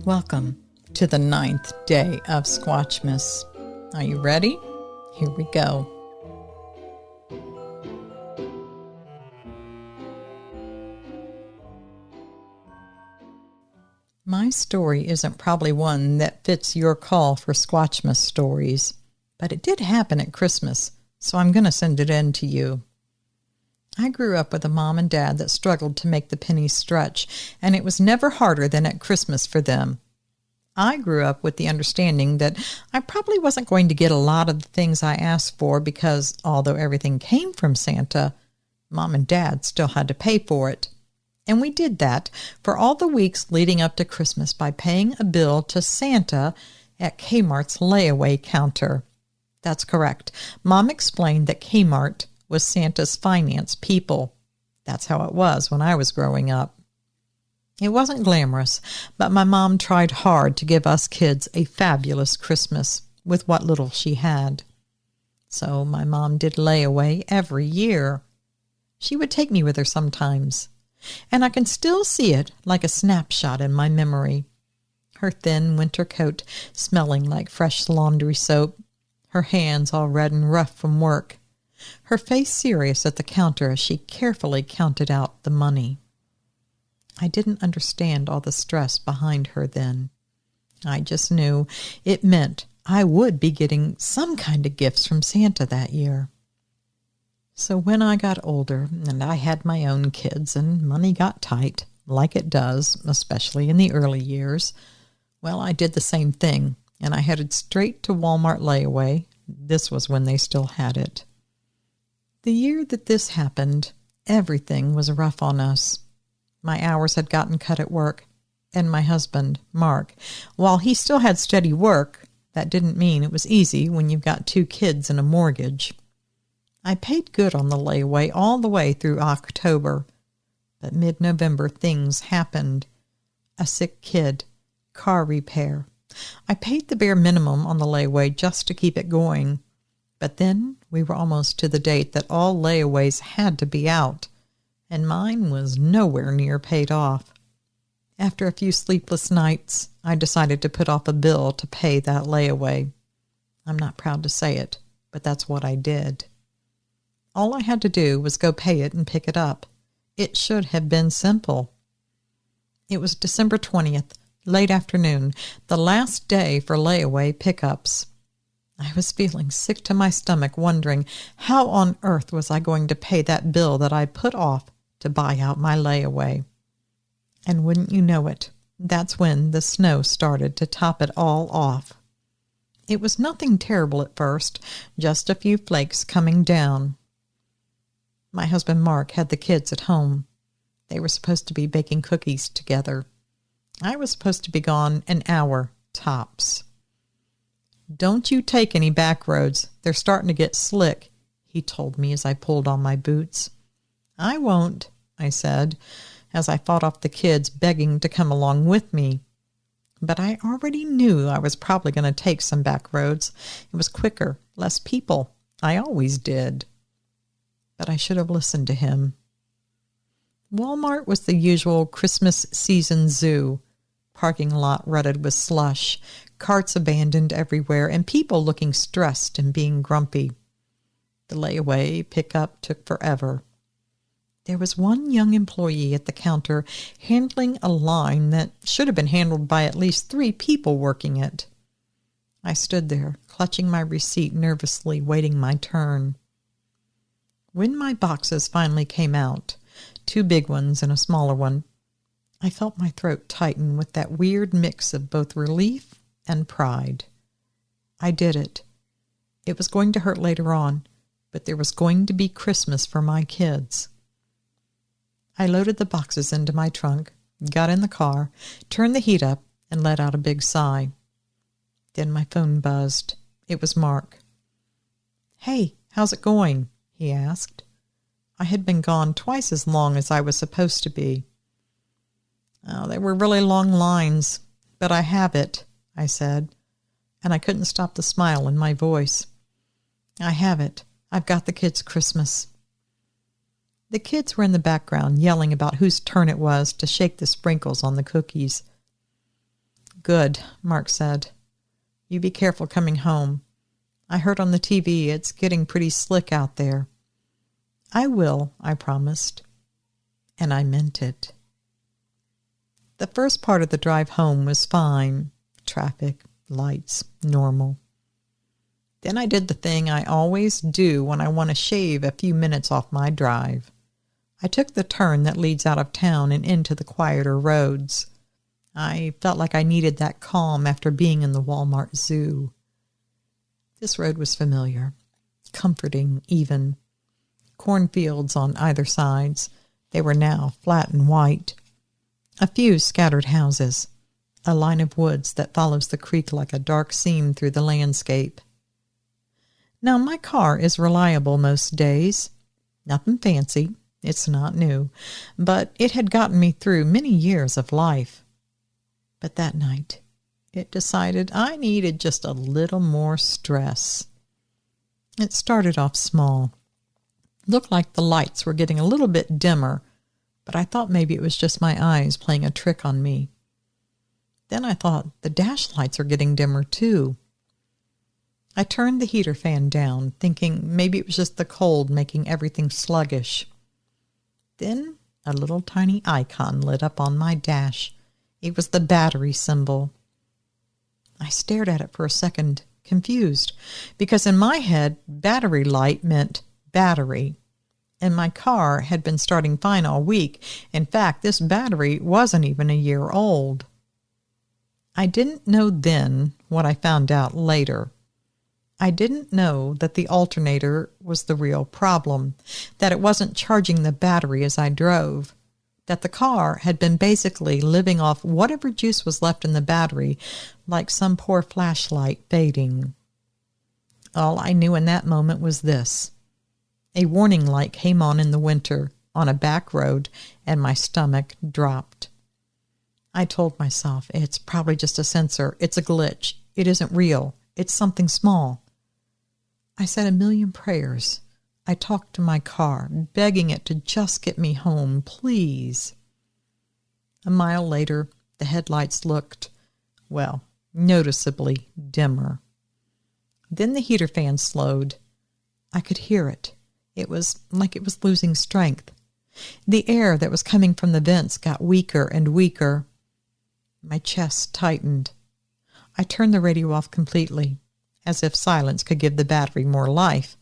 Welcome to the 9th day of Squatchmas. Are you ready? Here we go. My story isn't probably one that fits your call for Squatchmas stories, but it did happen at Christmas, so I'm going to send it in to you. I grew up with a mom and dad that struggled to make the pennies stretch, and it was never harder than at Christmas for them. I grew up with the understanding that I probably wasn't going to get a lot of the things I asked for because, although everything came from Santa, Mom and Dad still had to pay for it. And we did that for all the weeks leading up to Christmas by paying a bill to Santa at Kmart's layaway counter. That's correct. Mom explained that Kmart was Santa's finance people. That's how it was when I was growing up. It wasn't glamorous, but my mom tried hard to give us kids a fabulous Christmas with what little she had. So my mom did layaway every year. She would take me with her sometimes, and I can still see it like a snapshot in my memory. Her thin winter coat smelling like fresh laundry soap, her hands all red and rough from work, her face serious at the counter as she carefully counted out the money. I didn't understand all the stress behind her then. I just knew it meant I would be getting some kind of gifts from Santa that year. So when I got older and I had my own kids and money got tight, like it does, especially in the early years, well, I did the same thing, and I headed straight to Walmart layaway. This was when they still had it. The year that this happened, everything was rough on us. My hours had gotten cut at work, and my husband, Mark, while he still had steady work, that didn't mean it was easy when you've got 2 kids and a mortgage. I paid good on the layaway all the way through October, but mid-November things happened. A sick kid, car repair. I paid the bare minimum on the layaway just to keep it going. But then we were almost to the date that all layaways had to be out, and mine was nowhere near paid off. After a few sleepless nights, I decided to put off a bill to pay that layaway. I'm not proud to say it, but that's what I did. All I had to do was go pay it and pick it up. It should have been simple. It was December 20th, late afternoon, the last day for layaway pickups. I was feeling sick to my stomach, wondering how on earth was I going to pay that bill that I put off to buy out my layaway. And wouldn't you know it, that's when the snow started to top it all off. It was nothing terrible at first, just a few flakes coming down. My husband Mark had the kids at home. They were supposed to be baking cookies together. I was supposed to be gone an hour, tops. "Don't you take any back roads. They're starting to get slick," he told me as I pulled on my boots. "I won't," I said, as I fought off the kids begging to come along with me. But I already knew I was probably going to take some back roads. It was quicker, less people. I always did. But I should have listened to him. Walmart was the usual Christmas season zoo. Parking lot rutted with slush, carts abandoned everywhere, and people looking stressed and being grumpy. The layaway pickup took forever. There was one young employee at the counter handling a line that should have been handled by at least 3 people working it. I stood there, clutching my receipt nervously, waiting my turn. When my boxes finally came out, 2 big ones and a smaller one, I felt my throat tighten with that weird mix of both relief and pride. I did it. It was going to hurt later on, but there was going to be Christmas for my kids. I loaded the boxes into my trunk, got in the car, turned the heat up, and let out a big sigh. Then my phone buzzed. It was Mark. "Hey, how's it going?" he asked. I had been gone twice as long as I was supposed to be. "Oh, they were really long lines, but I have it," I said, and I couldn't stop the smile in my voice. "I have it. I've got the kids' Christmas." The kids were in the background yelling about whose turn it was to shake the sprinkles on the cookies. Good, Mark said. You be careful coming home. I heard on the TV it's getting pretty slick out there. I will, I promised. And I meant it. The first part of the drive home was fine. Traffic, lights, normal. Then I did the thing I always do when I want to shave a few minutes off my drive. I took the turn that leads out of town and into the quieter roads. I felt like I needed that calm after being in the Walmart Zoo. This road was familiar, comforting even. Cornfields on either sides. They were now flat and white. A few scattered houses. A line of woods that follows the creek like a dark seam through the landscape. Now, my car is reliable most days. Nothing fancy. It's not new. But it had gotten me through many years of life. But that night, it decided I needed just a little more stress. It started off small. Looked like the lights were getting a little bit dimmer, but I thought maybe it was just my eyes playing a trick on me. Then I thought the dash lights are getting dimmer too. I turned the heater fan down, thinking maybe it was just the cold making everything sluggish. Then a little tiny icon lit up on my dash. It was the battery symbol. I stared at it for a second, confused, because in my head, battery light meant battery, and my car had been starting fine all week. In fact, this battery wasn't even a year old. I didn't know then what I found out later. I didn't know that the alternator was the real problem, that it wasn't charging the battery as I drove, that the car had been basically living off whatever juice was left in the battery, like some poor flashlight fading. All I knew in that moment was this. A warning light came on in the winter, on a back road, and my stomach dropped. I told myself, it's probably just a sensor. It's a glitch. It isn't real. It's something small. I said a million prayers. I talked to my car, begging it to just get me home, please. A mile later, the headlights looked, well, noticeably dimmer. Then the heater fan slowed. I could hear it. It was like it was losing strength. The air that was coming from the vents got weaker and weaker. My chest tightened. I turned the radio off completely, as if silence could give the battery more life.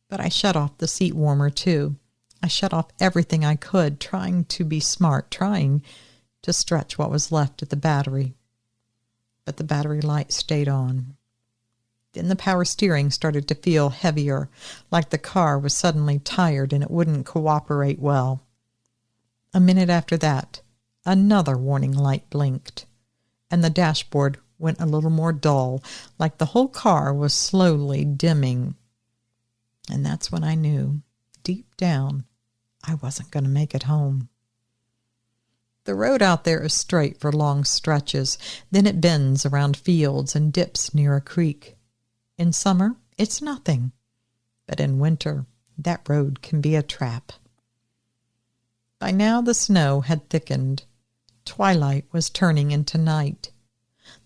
But I shut off the seat warmer, too. I shut off everything I could, trying to be smart, trying to stretch what was left of the battery. But the battery light stayed on. Then the power steering started to feel heavier, like the car was suddenly tired and it wouldn't cooperate well. A minute after that, another warning light blinked, and the dashboard went a little more dull, like the whole car was slowly dimming. And that's when I knew, deep down, I wasn't going to make it home. The road out there is straight for long stretches, then it bends around fields and dips near a creek. In summer, it's nothing, but in winter, that road can be a trap. By now the snow had thickened. Twilight was turning into night.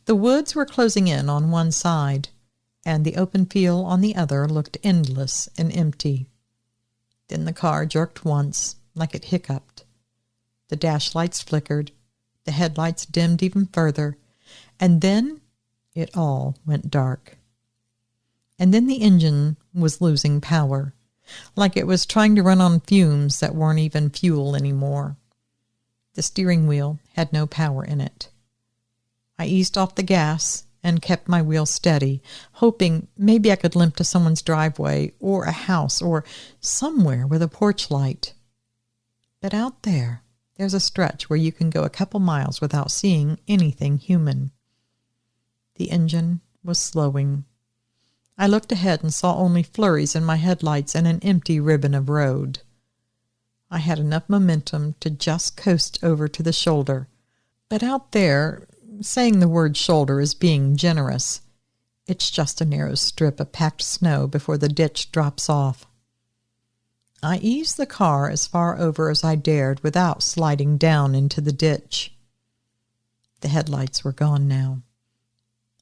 The woods were closing in on one side, and the open field on the other looked endless and empty. Then the car jerked once, like it hiccuped. The dash lights flickered, the headlights dimmed even further, and then it all went dark. And then the engine was losing power, like it was trying to run on fumes that weren't even fuel anymore. The steering wheel had no power in it. I eased off the gas and kept my wheel steady, hoping maybe I could limp to someone's driveway or a house or somewhere with a porch light. But out there's a stretch where you can go a couple miles without seeing anything human. The engine was slowing. I looked ahead and saw only flurries in my headlights and an empty ribbon of road. I had enough momentum to just coast over to the shoulder. But out there, saying the word shoulder is being generous. It's just a narrow strip of packed snow before the ditch drops off. I eased the car as far over as I dared without sliding down into the ditch. The headlights were gone now.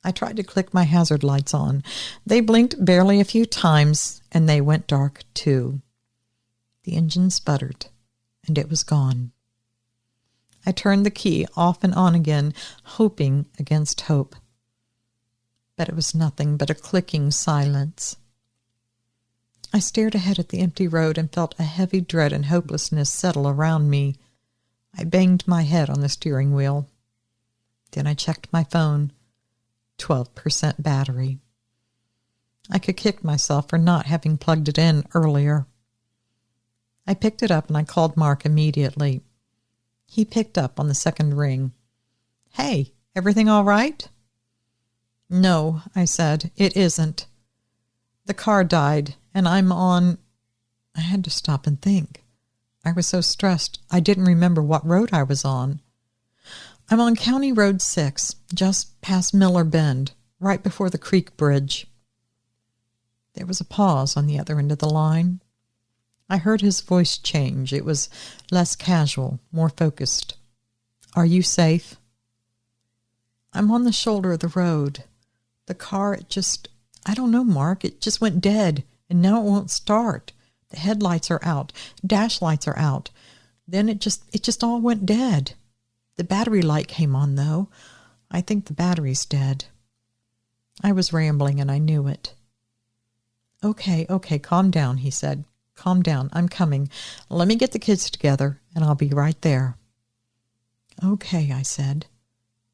I tried to click my hazard lights on. They blinked barely a few times, and they went dark too. The engine sputtered, and it was gone. I turned the key off and on again, hoping against hope. But it was nothing but a clicking silence. I stared ahead at the empty road and felt a heavy dread and hopelessness settle around me. I banged my head on the steering wheel. Then I checked my phone. 12% battery. I could kick myself for not having plugged it in earlier. I picked it up and I called Mark immediately. He picked up on the second ring. "Hey, everything all right?" "No," I said, "it isn't. The car died, and I'm on—" I had to stop and think. I was so stressed I didn't remember what road I was on. "I'm on County Road 6, just past Miller Bend, right before the creek bridge." There was a pause on the other end of the line. I heard his voice change. It was less casual, more focused. "Are you safe?" "I'm on the shoulder of the road. The car, I don't know, Mark, it just went dead, and now it won't start. The headlights are out, dash lights are out. Then it just all went dead. The battery light came on, though. I think the battery's dead." I was rambling, and I knew it. Okay, calm down," he said. "Calm down. I'm coming. Let me get the kids together, and I'll be right there." "Okay," I said.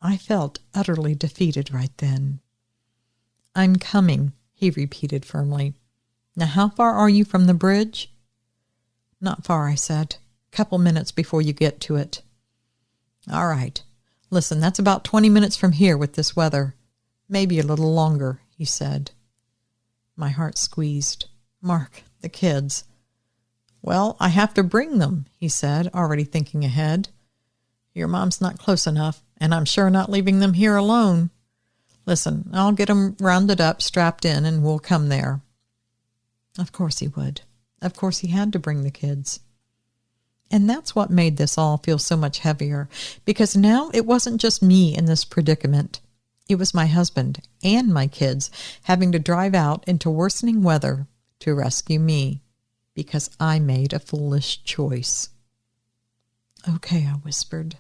I felt utterly defeated right then. "I'm coming," he repeated firmly. "Now, how far are you from the bridge?" "Not far," I said. "Couple minutes before you get to it." "All right. Listen, that's about 20 minutes from here with this weather. Maybe a little longer," he said. My heart squeezed. "Mark, the kids." "Well, I have to bring them," he said, already thinking ahead. "Your mom's not close enough, and I'm sure not leaving them here alone. Listen, I'll get them rounded up, strapped in, and we'll come there." Of course he would. Of course he had to bring the kids. And that's what made this all feel so much heavier, because now it wasn't just me in this predicament. It was my husband and my kids having to drive out into worsening weather to rescue me, because I made a foolish choice. "Okay," I whispered.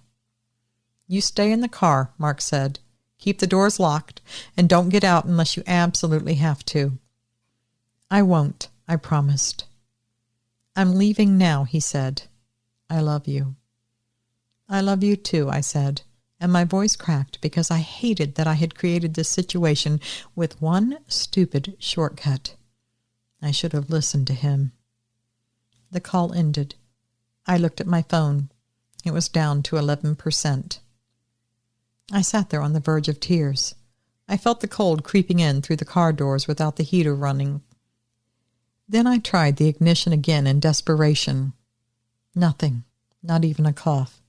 "You stay in the car," Mark said. "Keep the doors locked, and don't get out unless you absolutely have to." "I won't," I promised. "I'm leaving now," he said. "I love you." "I love you too," I said, and my voice cracked because I hated that I had created this situation with one stupid shortcut. I should have listened to him. The call ended. I looked at my phone. It was down to 11%. I sat there on the verge of tears. I felt the cold creeping in through the car doors without the heater running. Then I tried the ignition again in desperation. Nothing, not even a cough.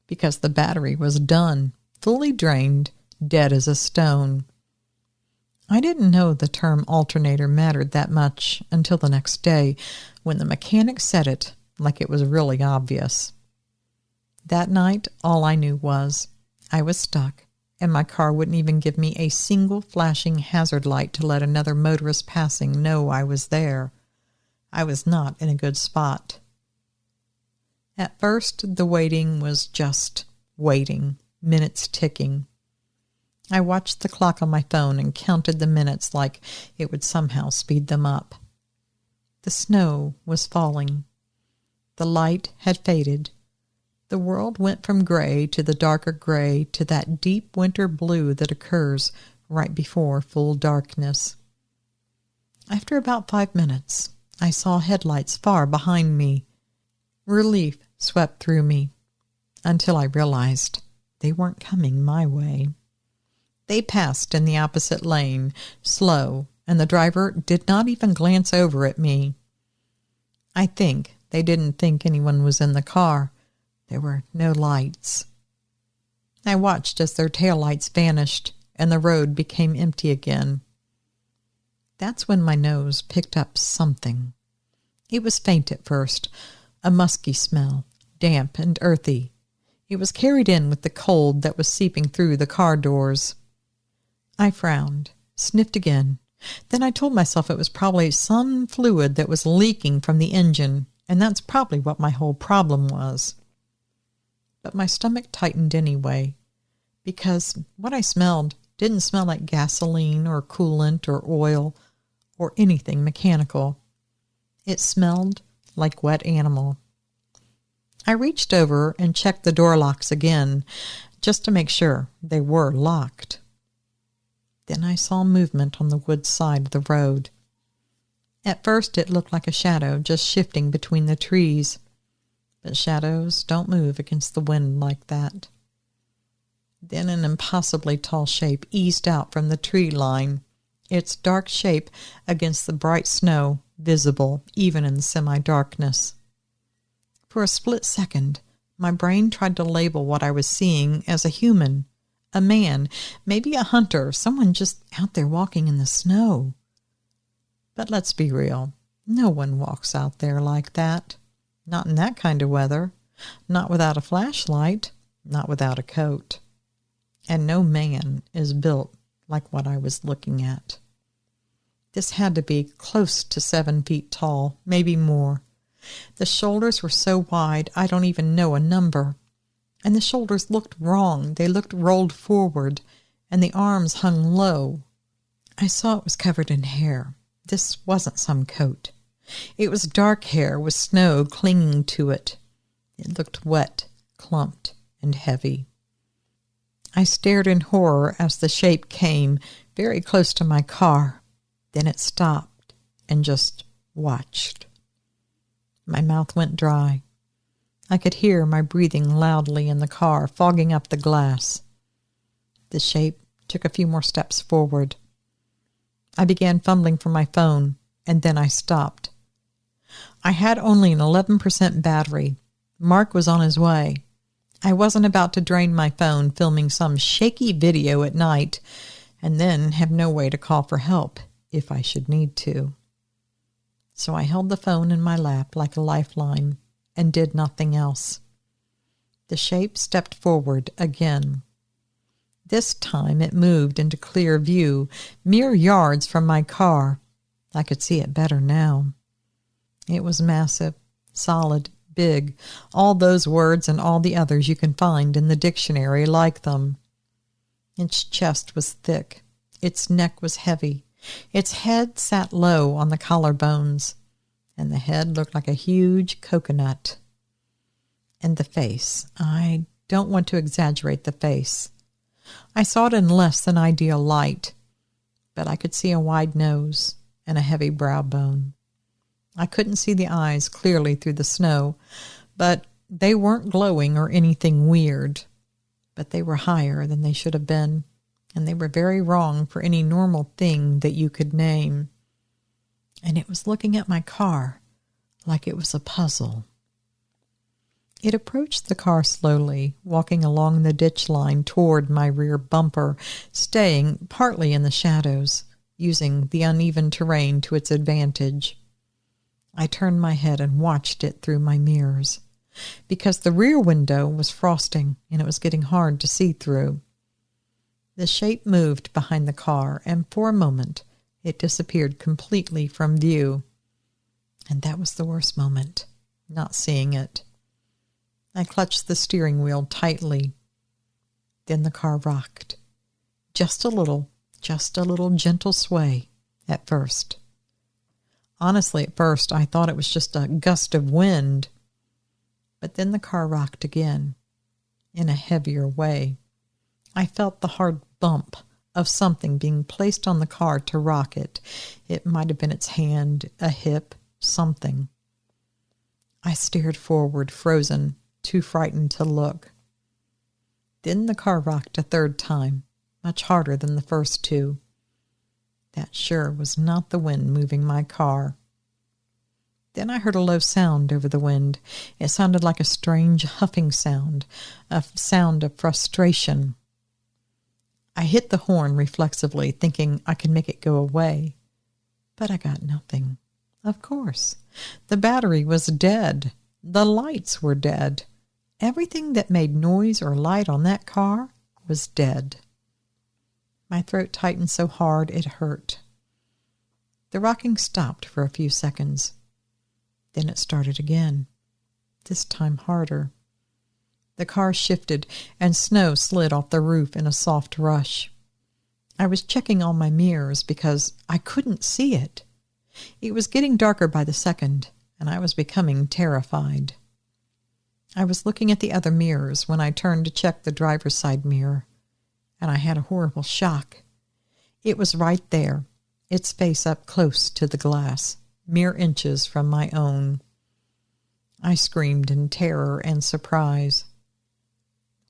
Because the battery was done, fully drained, dead as a stone. I didn't know the term alternator mattered that much until the next day, when the mechanic said it like it was really obvious. That night, all I knew was I was stuck, and my car wouldn't even give me a single flashing hazard light to let another motorist passing know I was there. I was not in a good spot. At first, the waiting was just waiting, minutes ticking. I watched the clock on my phone and counted the minutes like it would somehow speed them up. The snow was falling. The light had faded. The world went from gray to the darker gray to that deep winter blue that occurs right before full darkness. After about 5 minutes, I saw headlights far behind me. Relief swept through me until I realized they weren't coming my way. They passed in the opposite lane, slow, and the driver did not even glance over at me. I think they didn't think anyone was in the car. There were no lights. I watched as their taillights vanished and the road became empty again. That's when my nose picked up something. It was faint at first, a musky smell, damp and earthy. It was carried in with the cold that was seeping through the car doors. I frowned, sniffed again. Then I told myself it was probably some fluid that was leaking from the engine, and that's probably what my whole problem was. But my stomach tightened anyway, because what I smelled didn't smell like gasoline or coolant or oil or anything mechanical. It smelled like wet animal. I reached over and checked the door locks again, just to make sure they were locked. Then I saw movement on the wood side of the road. At first it looked like a shadow just shifting between the trees, but shadows don't move against the wind like that. Then an impossibly tall shape eased out from the tree line, its dark shape against the bright snow visible even in the semi-darkness. For a split second, my brain tried to label what I was seeing as a human, a man, maybe a hunter, someone just out there walking in the snow. But let's be real, no one walks out there like that. Not in that kind of weather, not without a flashlight, not without a coat. And no man is built like what I was looking at. This had to be close to 7 feet tall, maybe more. The shoulders were so wide I don't even know a number. And the shoulders looked wrong. They looked rolled forward, and the arms hung low. I saw it was covered in hair. This wasn't some coat. It was dark hair with snow clinging to it. It looked wet, clumped, and heavy. I stared in horror as the shape came very close to my car. Then it stopped and just watched. My mouth went dry. I could hear my breathing loudly in the car, fogging up the glass. The shape took a few more steps forward. I began fumbling for my phone, and then I stopped. I had only an 11% battery. Mark was on his way. I wasn't about to drain my phone filming some shaky video at night and then have no way to call for help if I should need to. So I held the phone in my lap like a lifeline and did nothing else. The shape stepped forward again. This time it moved into clear view, mere yards from my car. I could see it better now. It was massive, solid, big, all those words and all the others you can find in the dictionary like them. Its chest was thick. Its neck was heavy. Its head sat low on the collarbones, and the head looked like a huge coconut. And the face, I don't want to exaggerate the face. I saw it in less than ideal light, but I could see a wide nose and a heavy brow bone. I couldn't see the eyes clearly through the snow, but they weren't glowing or anything weird. But they were higher than they should have been, and they were very wrong for any normal thing that you could name. And it was looking at my car like it was a puzzle. It approached the car slowly, walking along the ditch line toward my rear bumper, staying partly in the shadows, using the uneven terrain to its advantage. I turned my head and watched it through my mirrors, because the rear window was frosting and it was getting hard to see through. The shape moved behind the car, and for a moment it disappeared completely from view. And that was the worst moment, not seeing it. I clutched the steering wheel tightly. Then the car rocked. Just a little gentle sway at first. Honestly, at first, I thought it was just a gust of wind. But then the car rocked again, in a heavier way. I felt the hard bump of something being placed on the car to rock it. It might have been its hand, a hip, something. I stared forward, frozen, too frightened to look. Then the car rocked a third time, much harder than the first two. That sure was not the wind moving my car. Then I heard a low sound over the wind. It sounded like a strange huffing sound, a sound of frustration. I hit the horn reflexively, thinking I could make it go away. But I got nothing. Of course. The battery was dead. The lights were dead. Everything that made noise or light on that car was dead. My throat tightened so hard it hurt. The rocking stopped for a few seconds. Then it started again, this time harder. The car shifted, and snow slid off the roof in a soft rush. I was checking all my mirrors because I couldn't see it. It was getting darker by the second, and I was becoming terrified. I was looking at the other mirrors when I turned to check the driver's side mirror, and I had a horrible shock. It was right there, its face up close to the glass, mere inches from my own. I screamed in terror and surprise.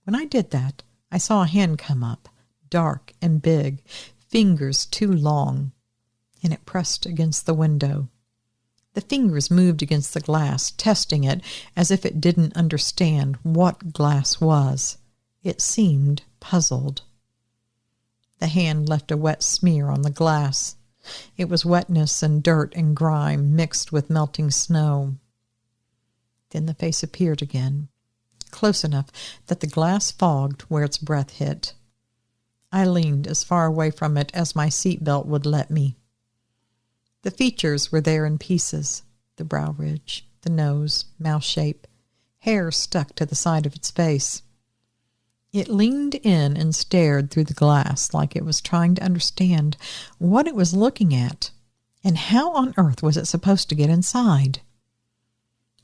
When I did that, I saw a hand come up, dark and big, fingers too long, and it pressed against the window. The fingers moved against the glass, testing it as if it didn't understand what glass was. It seemed puzzled. The hand left a wet smear on the glass. It was wetness and dirt and grime mixed with melting snow. Then the face appeared again, close enough that the glass fogged where its breath hit. I leaned as far away from it as my seatbelt would let me. The features were there in pieces, the brow ridge, the nose, mouth shape, hair stuck to the side of its face. It leaned in and stared through the glass like it was trying to understand what it was looking at, and how on earth was it supposed to get inside.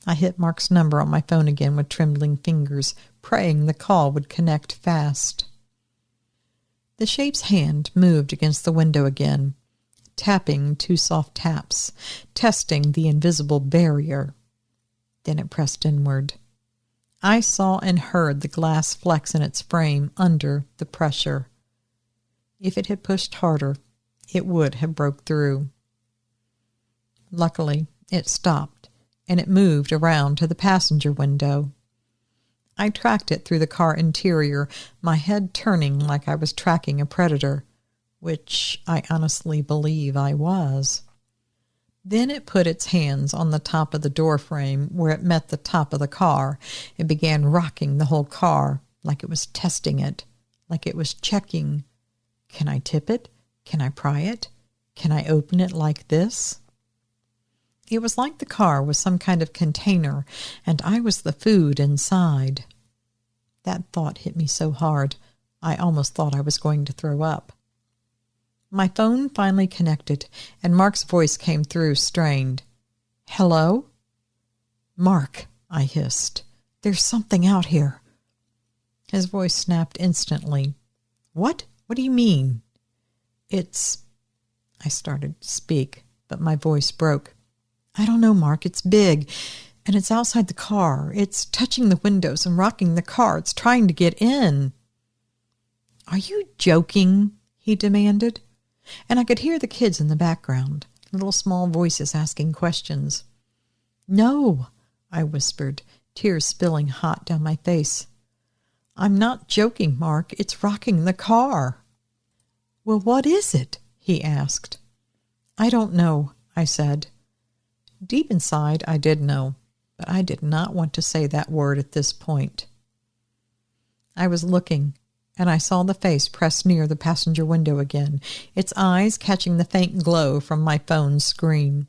I hit Mark's number on my phone again with trembling fingers, praying the call would connect fast. The shape's hand moved against the window again, tapping 2 soft taps, testing the invisible barrier. Then it pressed inward. I saw and heard the glass flex in its frame under the pressure. If it had pushed harder, it would have broke through. Luckily, it stopped, and it moved around to the passenger window. I tracked it through the car interior, my head turning like I was tracking a predator, which I honestly believe I was. Then it put its hands on the top of the door frame where it met the top of the car and began rocking the whole car like it was testing it, like it was checking. Can I tip it? Can I pry it? Can I open it like this? It was like the car was some kind of container, and I was the food inside. That thought hit me so hard, I almost thought I was going to throw up. My phone finally connected, and Mark's voice came through, strained. "Hello?" "Mark," I hissed. "There's something out here." His voice snapped instantly. "What? What do you mean?" I started to speak, but my voice broke. "I don't know, Mark. It's big, and it's outside the car. It's touching the windows and rocking the car. It's trying to get in." "Are you joking?" he demanded. And I could hear the kids in the background, little small voices asking questions. "No," I whispered, tears spilling hot down my face. "I'm not joking, Mark. It's rocking the car." "Well, what is it?" he asked. "I don't know," I said. Deep inside, I did know, but I did not want to say that word at this point. I was looking, and I saw the face press near the passenger window again, its eyes catching the faint glow from my phone's screen.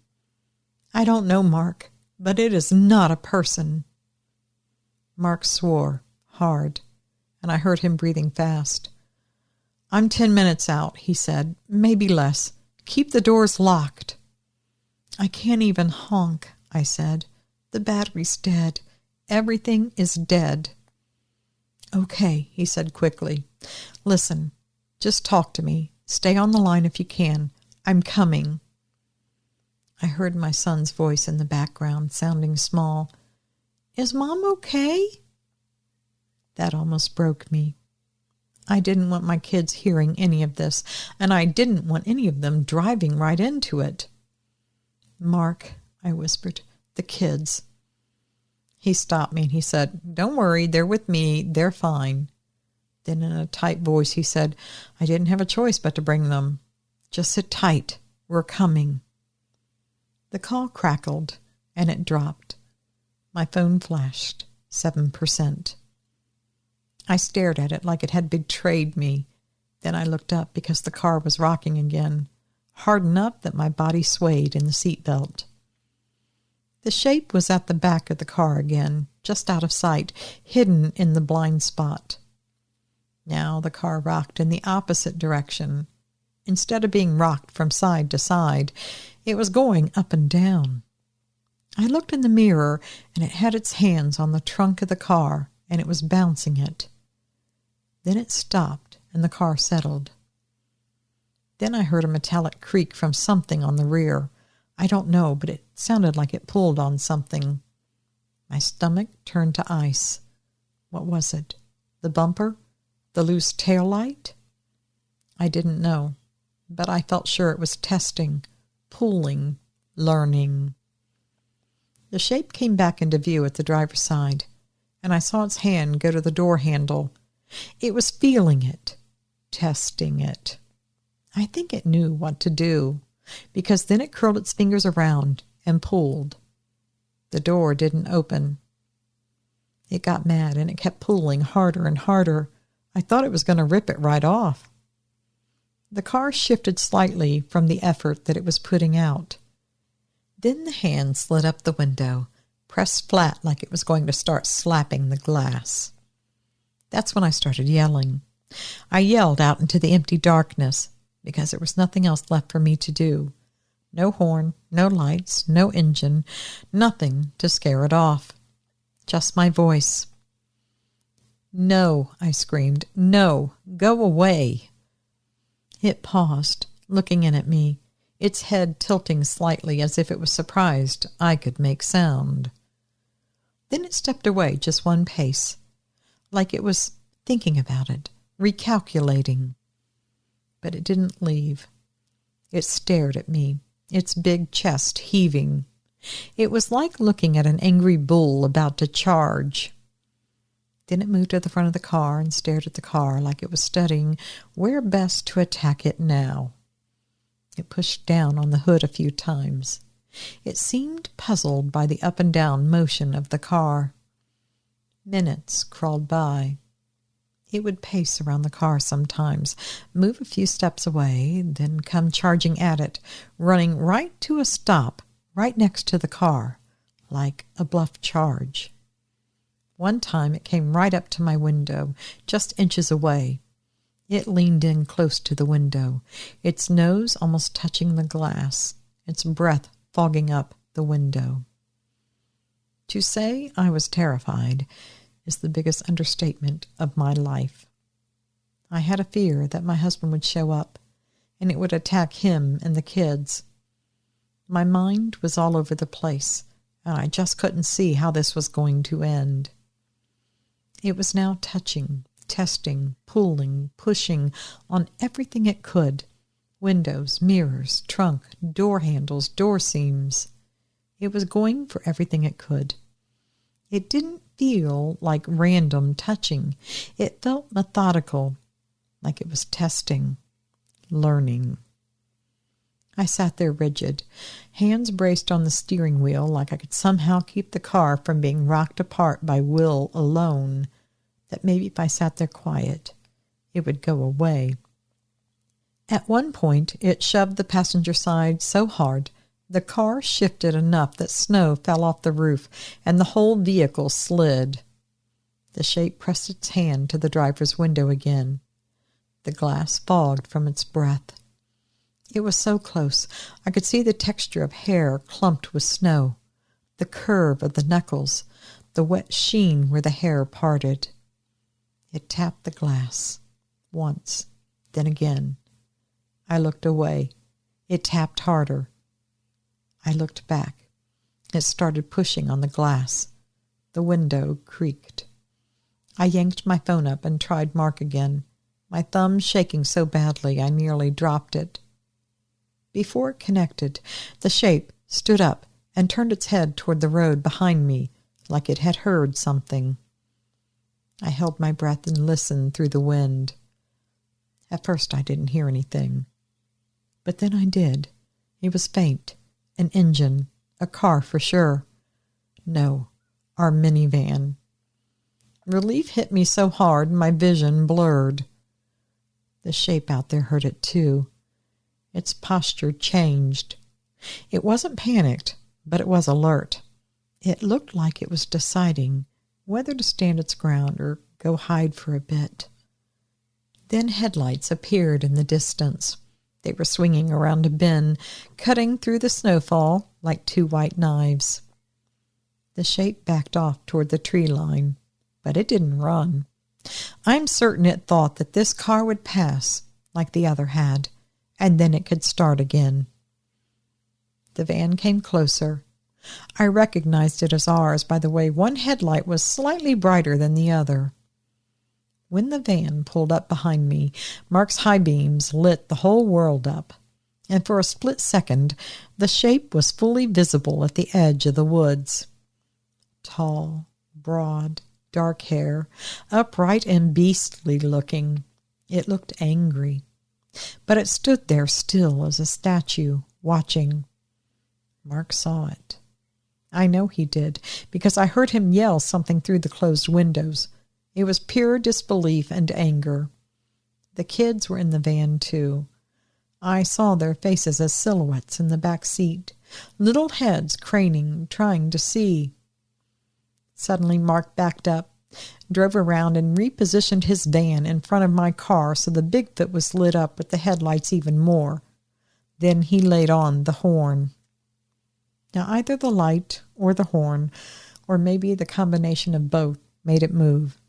"I don't know, Mark, but it is not a person." Mark swore, hard, and I heard him breathing fast. "I'm 10 minutes out," he said, "maybe less. Keep the doors locked." "I can't even honk," I said. "The battery's dead. Everything is dead." "Okay," he said quickly. "Listen, just talk to me. Stay on the line if you can. I'm coming." I heard my son's voice in the background, sounding small. "Is Mom okay?" That almost broke me. I didn't want my kids hearing any of this, and I didn't want any of them driving right into it. "Mark," I whispered, "the kids." He stopped me and he said, "Don't worry, they're with me. They're fine." Then in a tight voice he said, "I didn't have a choice but to bring them. Just sit tight. We're coming." The call crackled and it dropped. My phone flashed, 7%. I stared at it like it had betrayed me. Then I looked up because the car was rocking again, hard enough that my body swayed in the seatbelt. The shape was at the back of the car again, just out of sight, hidden in the blind spot. Now the car rocked in the opposite direction. Instead of being rocked from side to side, it was going up and down. I looked in the mirror, and it had its hands on the trunk of the car, and it was bouncing it. Then it stopped, and the car settled. Then I heard a metallic creak from something on the rear. I don't know, but it sounded like it pulled on something. My stomach turned to ice. What was it? The bumper? The loose tail light? I didn't know, but I felt sure it was testing, pulling, learning. The shape came back into view at the driver's side, and I saw its hand go to the door handle. It was feeling it, testing it. I think it knew what to do, because then it curled its fingers around and pulled. The door didn't open. It got mad, and it kept pulling harder and harder. I thought it was going to rip it right off. The car shifted slightly from the effort that it was putting out. Then the hand slid up the window, pressed flat like it was going to start slapping the glass. That's when I started yelling. I yelled out into the empty darkness because there was nothing else left for me to do. No horn, no lights, no engine, nothing to scare it off. Just my voice. "No," I screamed. "No, go away." It paused, looking in at me, its head tilting slightly as if it was surprised I could make sound. Then it stepped away just one pace, like it was thinking about it, recalculating. But it didn't leave. It stared at me, its big chest heaving. It was like looking at an angry bull about to charge. Then it moved to the front of the car and stared at the car like it was studying where best to attack it now. It pushed down on the hood a few times. It seemed puzzled by the up and down motion of the car. Minutes crawled by. It would pace around the car sometimes, move a few steps away, then come charging at it, running right to a stop right next to the car, like a bluff charge. One time it came right up to my window, just inches away. It leaned in close to the window, its nose almost touching the glass, its breath fogging up the window. To say I was terrified is the biggest understatement of my life. I had a fear that my husband would show up, and it would attack him and the kids. My mind was all over the place, and I just couldn't see how this was going to end. It was now touching, testing, pulling, pushing on everything it could. Windows, mirrors, trunk, door handles, door seams. It was going for everything it could. It didn't feel like random touching. It felt methodical, like it was testing, learning. I sat there rigid, hands braced on the steering wheel like I could somehow keep the car from being rocked apart by will alone, that maybe if I sat there quiet, it would go away. At one point, it shoved the passenger side so hard the car shifted enough that snow fell off the roof and the whole vehicle slid. The shape pressed its hand to the driver's window again. The glass fogged from its breath. It was so close, I could see the texture of hair clumped with snow, the curve of the knuckles, the wet sheen where the hair parted. It tapped the glass, once, then again. I looked away. It tapped harder. I looked back. It started pushing on the glass. The window creaked. I yanked my phone up and tried Mark again, my thumb shaking so badly I nearly dropped it. Before it connected, the shape stood up and turned its head toward the road behind me, like it had heard something. I held my breath and listened through the wind. At first I didn't hear anything. But then I did. It was faint. An engine. A car for sure. No, our minivan. Relief hit me so hard my vision blurred. The shape out there heard it too. Its posture changed. It wasn't panicked, but it was alert. It looked like it was deciding whether to stand its ground or go hide for a bit. Then headlights appeared in the distance. They were swinging around a bend, cutting through the snowfall like two white knives. The shape backed off toward the tree line, but it didn't run. I'm certain it thought that this car would pass, like the other had, and then it could start again. The van came closer. I recognized it as ours by the way one headlight was slightly brighter than the other. When the van pulled up behind me, Mark's high beams lit the whole world up, and for a split second the shape was fully visible at the edge of the woods. Tall, broad, dark hair, upright and beastly looking. It looked angry, but it stood there still as a statue, watching. Mark saw it. I know he did, because I heard him yell something through the closed windows. It was pure disbelief and anger. The kids were in the van, too. I saw their faces as silhouettes in the back seat, little heads craning, trying to see. Suddenly Mark backed up, drove around and repositioned his van in front of my car so the Bigfoot was lit up with the headlights even more. Then he laid on the horn. Now either the light or the horn, or maybe the combination of both, made it move.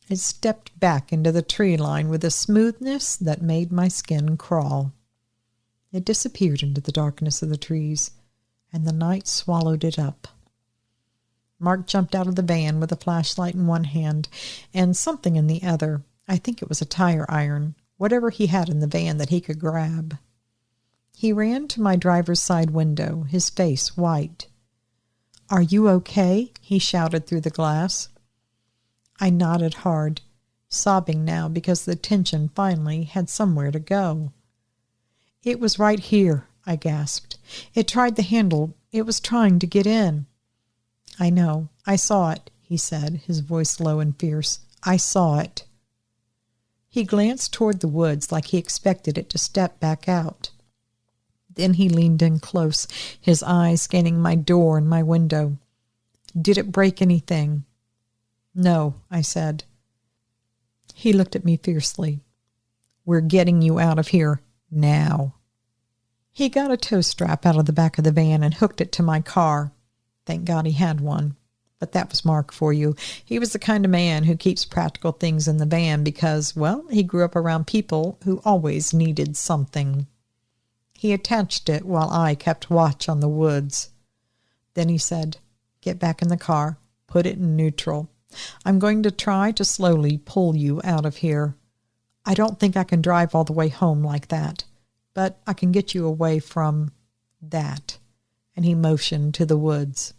It stepped back into the tree line with a smoothness that made my skin crawl. It disappeared into the darkness of the trees, and the night swallowed it up. Mark jumped out of the van with a flashlight in one hand and something in the other. I think it was a tire iron, whatever he had in the van that he could grab. He ran to my driver's side window, his face white. "Are you okay?" he shouted through the glass. I nodded hard, sobbing now because the tension finally had somewhere to go. "It was right here," I gasped. "It tried the handle. It was trying to get in." "I know. I saw it," he said, his voice low and fierce. "I saw it." He glanced toward the woods like he expected it to step back out. Then he leaned in close, his eyes scanning my door and my window. "Did it break anything?" "No," I said. He looked at me fiercely. "We're getting you out of here now." He got a tow strap out of the back of the van and hooked it to my car. Thank God he had one. But that was Mark for you. He was the kind of man who keeps practical things in the van because, well, he grew up around people who always needed something. He attached it while I kept watch on the woods. Then he said, "Get back in the car. Put it in neutral. I'm going to try to slowly pull you out of here. I don't think I can drive all the way home like that, but I can get you away from that." And he motioned to the woods.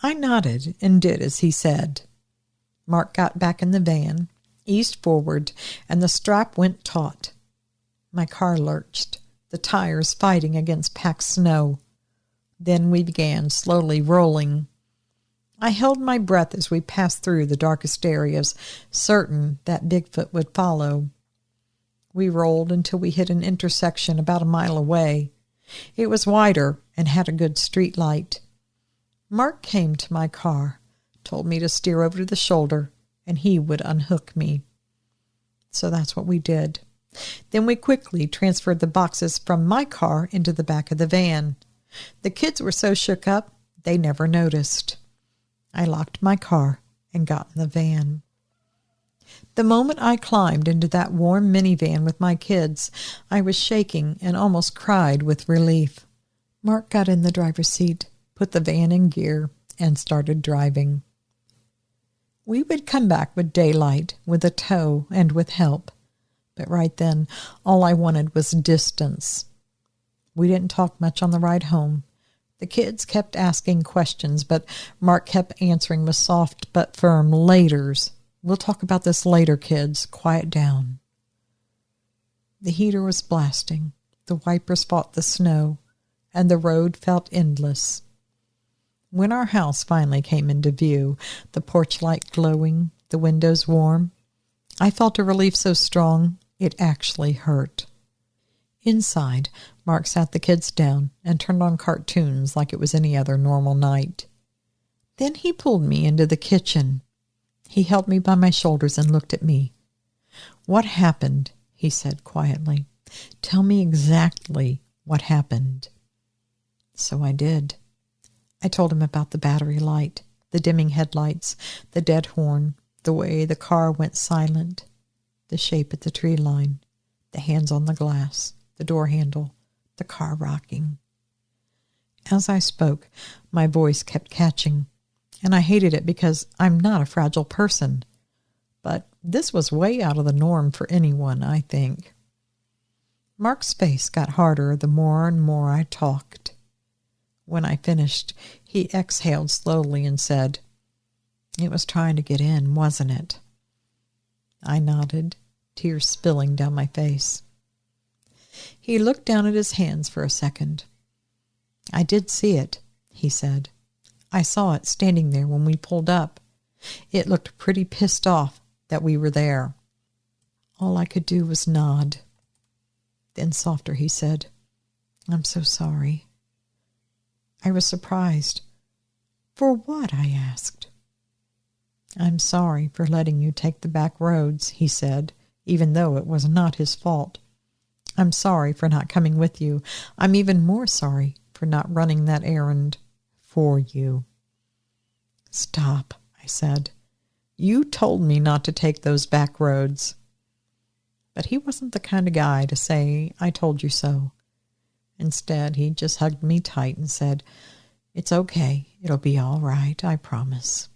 I nodded and did as he said. Mark got back in the van, eased forward, and the strap went taut. My car lurched, the tires fighting against packed snow. Then we began slowly rolling. I held my breath as we passed through the darkest areas, certain that Bigfoot would follow. We rolled until we hit an intersection about a mile away. It was wider and had a good street light. Mark came to my car, told me to steer over to the shoulder, and he would unhook me. So that's what we did. Then we quickly transferred the boxes from my car into the back of the van. The kids were so shook up, they never noticed. I locked my car and got in the van. The moment I climbed into that warm minivan with my kids, I was shaking and almost cried with relief. Mark got in the driver's seat, put the van in gear, and started driving. We would come back with daylight, with a tow, and with help. But right then, all I wanted was distance. We didn't talk much on the ride home. The kids kept asking questions, but Mark kept answering with soft but firm laters. "We'll talk about this later, kids. Quiet down." The heater was blasting. The wipers fought the snow, and the road felt endless. When our house finally came into view, the porch light glowing, the windows warm, I felt a relief so strong it actually hurt. Inside, Mark sat the kids down and turned on cartoons like it was any other normal night. Then he pulled me into the kitchen. He held me by my shoulders and looked at me. "What happened?" he said quietly. "Tell me exactly what happened." So I did. I told him about the battery light, the dimming headlights, the dead horn, the way the car went silent, the shape at the tree line, the hands on the glass, the door handle, the car rocking. As I spoke, my voice kept catching, and I hated it because I'm not a fragile person. But this was way out of the norm for anyone, I think. Mark's face got harder the more and more I talked. When I finished, he exhaled slowly and said, "It was trying to get in, wasn't it?" I nodded, tears spilling down my face. He looked down at his hands for a second. "I did see it," he said. "I saw it standing there when we pulled up. It looked pretty pissed off that we were there." All I could do was nod. Then softer he said, "I'm so sorry." I was surprised. "For what?" I asked. "I'm sorry for letting you take the back roads," he said, even though it was not his fault. "I'm sorry for not coming with you. I'm even more sorry for not running that errand for you." "Stop," I said. "You told me not to take those back roads." But he wasn't the kind of guy to say, "I told you so." Instead, he just hugged me tight and said, "It's okay. It'll be all right, I promise."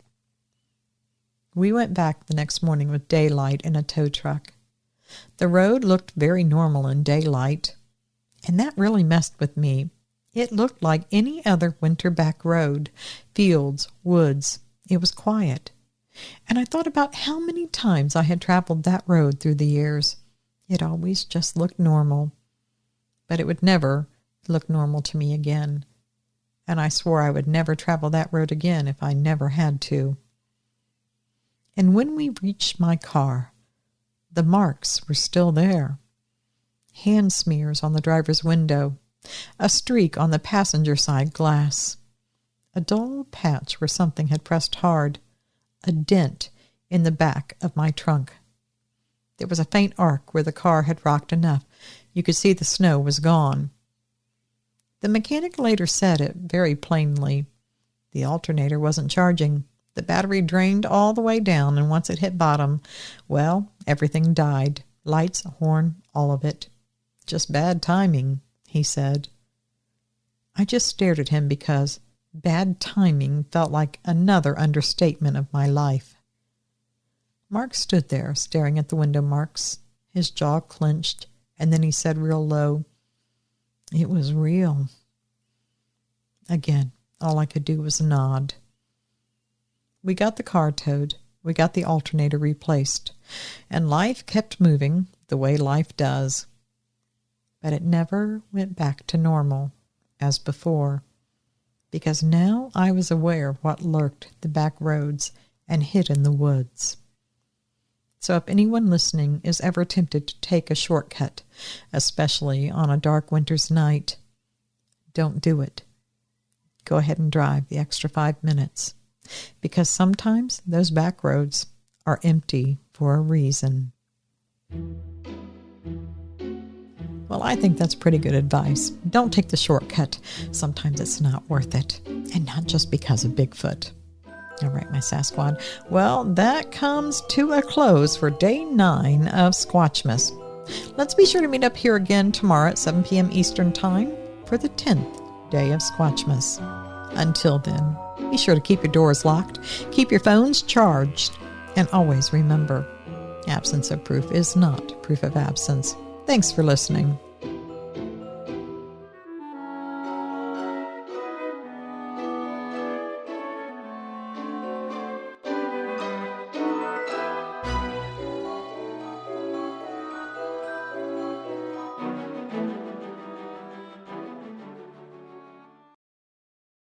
We went back the next morning with daylight in a tow truck. The road looked very normal in daylight, and that really messed with me. It looked like any other winter back road, fields, woods. It was quiet. And I thought about how many times I had traveled that road through the years. It always just looked normal. But it would never look normal to me again. And I swore I would never travel that road again if I never had to. And when we reached my car, the marks were still there. Hand smears on the driver's window, a streak on the passenger side glass, a dull patch where something had pressed hard, a dent in the back of my trunk. There was a faint arc where the car had rocked enough you could see the snow was gone. The mechanic later said it very plainly. The alternator wasn't charging. The battery drained all the way down, and once it hit bottom, well, everything died. Lights, horn, all of it. "Just bad timing," he said. I just stared at him because bad timing felt like another understatement of my life. Mark stood there, staring at the window marks, his jaw clenched, and then he said real low, "It was real." Again, all I could do was nod. We got the car towed, we got the alternator replaced, and life kept moving the way life does. But it never went back to normal as before, because now I was aware of what lurked the back roads and hid in the woods. So if anyone listening is ever tempted to take a shortcut, especially on a dark winter's night, don't do it. Go ahead and drive the extra 5 minutes, because sometimes those back roads are empty for a reason. Well, I think that's pretty good advice. Don't take the shortcut. Sometimes it's not worth it, and not just because of Bigfoot. All right, my Sasquatch. Well, that comes to a close for day 9 of Squatchmas. Let's be sure to meet up here again tomorrow at 7 p.m. Eastern Time for the 10th day of Squatchmas. Until then, be sure to keep your doors locked, keep your phones charged, and always remember, absence of proof is not proof of absence. Thanks for listening.